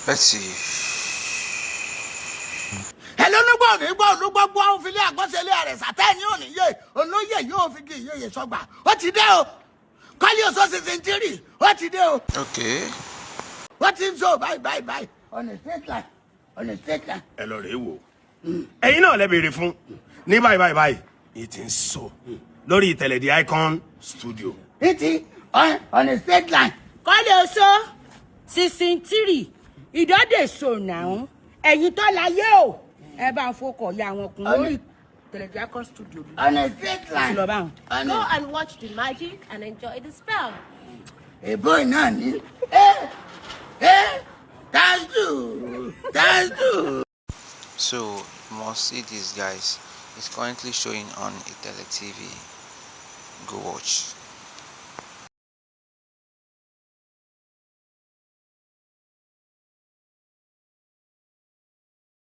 Let's see. Hello, no go, fili agbosele are satani oni ye. Oloye yo figi ye sogba. O ti de o. KOLEOSO season 3. O ti de o. Okay. What is so? Bye. On a straight line. Ẹ lọ rèé wò. Ẹ̀yin náà lẹ béèrè fún. Ní bye. It is so. Lórí Itele the Icon Studio. It on a straight line. KOLEOSO season 3. Ìdọ́dẹ̀ so now. Ẹ̀yin tó láyé o. Ẹ bá ń fọkọ̀ ya àwọn kun lórí Itele the Icon Studio. On a straight line. Go and watch the magic and enjoy the spell. A boy nani. That's true. So you must see this, guys. It's currently showing on Itele TV. Go watch.